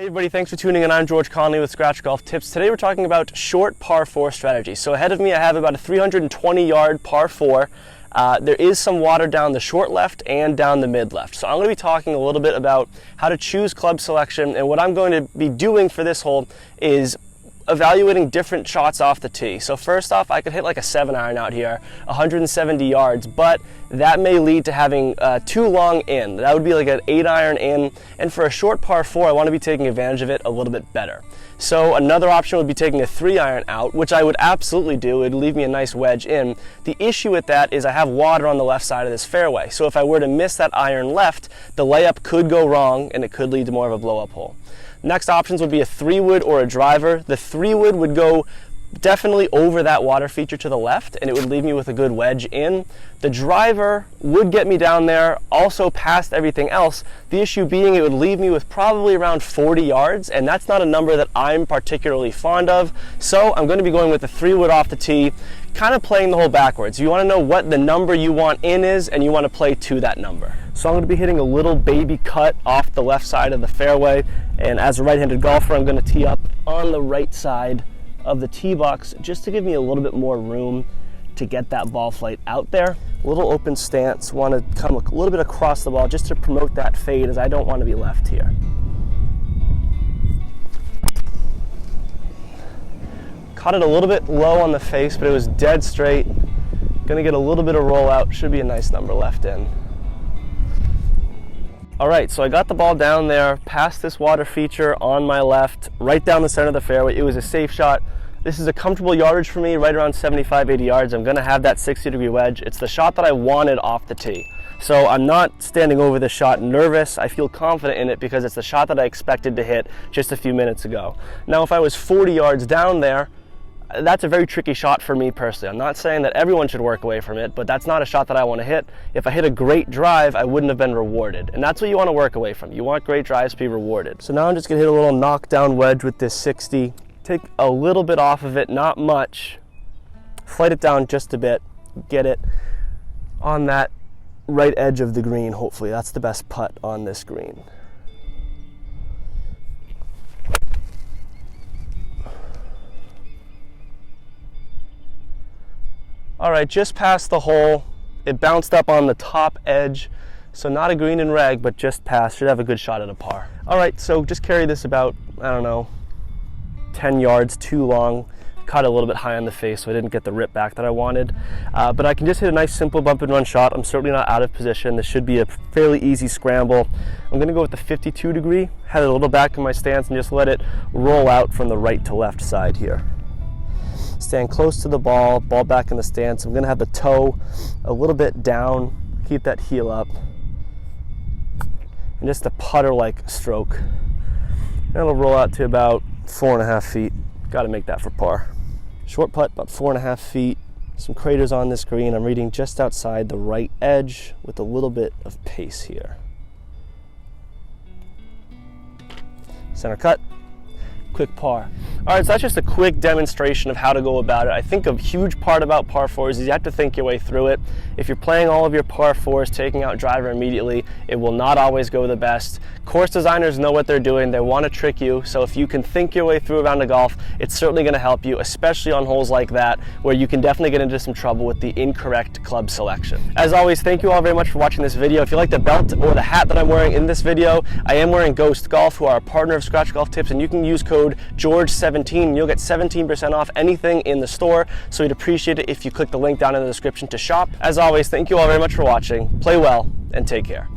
Hey everybody, thanks for tuning in. I'm George Conley with Scratch Golf Tips. Today we're talking about short par 4 strategy. So ahead of me I have about a 320 yard par 4. There is some water down the short left and down the mid left. So I'm going to be talking a little bit about how to choose club selection, and what I'm going to be doing for this hole is evaluating different shots off the tee. So first off, I could hit like a 7-iron out here, 170 yards, but that may lead to having too long in. That would be like an 8-iron in, and for a short par 4, I want to be taking advantage of it a little bit better. So another option would be taking a 3-iron out, which I would absolutely do. It would leave me a nice wedge in. The issue with that is I have water on the left side of this fairway. So if I were to miss that iron left, the layup could go wrong and it could lead to more of a blow-up hole. Next options would be a 3-wood or a driver. The 3-wood would go definitely over that water feature to the left, and it would leave me with a good wedge in. The driver would get me down there, also past everything else. The issue being it would leave me with probably around 40 yards, and that's not a number that I'm particularly fond of. So I'm going to be going with the 3-wood off the tee, kind of playing the hole backwards. You want to know what the number you want in is, and you want to play to that number. So I'm going to be hitting a little baby cut off the left side of the fairway, and as a right-handed golfer, I'm going to tee up on the right side of the tee box just to give me a little bit more room to get that ball flight out there. A little open stance, want to come a little bit across the ball just to promote that fade, as I don't want to be left here. Caught it a little bit low on the face, but it was dead straight. Gonna get a little bit of rollout, should be a nice number left in. All right, so I got the ball down there, past this water feature on my left, right down the center of the fairway. It was a safe shot. This is a comfortable yardage for me, right around 75, 80 yards. I'm gonna have that 60-degree wedge. It's the shot that I wanted off the tee. So I'm not standing over this shot nervous. I feel confident in it because it's the shot that I expected to hit just a few minutes ago. Now, if I was 40 yards down there, that's a very tricky shot for me personally. I'm not saying that everyone should work away from it, but that's not a shot that I want to hit. If I hit a great drive, I wouldn't have been rewarded. And that's what you want to work away from. You want great drives to be rewarded. So now I'm just going to hit a little knockdown wedge with this 60. Take a little bit off of it, not much. Flight it down just a bit. Get it on that right edge of the green, hopefully. That's the best putt on this green. All right, just past the hole. It bounced up on the top edge, so not a green and rag, but just past. Should have a good shot at a par. All right, so just carry this about, I don't know, 10 yards too long. Caught it a little bit high on the face, so I didn't get the rip back that I wanted. But I can just hit a nice simple bump and run shot. I'm certainly not out of position. This should be a fairly easy scramble. I'm gonna go with the 52 degree, head it a little back in my stance and just let it roll out from the right to left side here. Stand close to the ball, ball back in the stance. I'm gonna have the toe a little bit down, keep that heel up. And just a putter-like stroke. And it'll roll out to about 4.5 feet. Gotta make that for par. Short putt, about 4.5 feet. Some craters on this green. I'm reading just outside the right edge with a little bit of pace here. Center cut. Quick par. All right, so that's just a quick demonstration of how to go about it. I think a huge part about par 4s is you have to think your way through it. If you're playing all of your par 4s, taking out driver immediately, it will not always go the best. Course designers know what they're doing. They want to trick you, so if you can think your way through a round of golf, it's certainly going to help you, especially on holes like that, where you can definitely get into some trouble with the incorrect club selection. As always, thank you all very much for watching this video. If you like the belt or the hat that I'm wearing in this video, I am wearing Ghost Golf, who are a partner of Scratch Golf Tips, and you can use code George17 and you'll get 17% off anything in the store. So we'd appreciate it if you click the link down in the description to shop. As always, thank you all very much for watching. Play well and take care.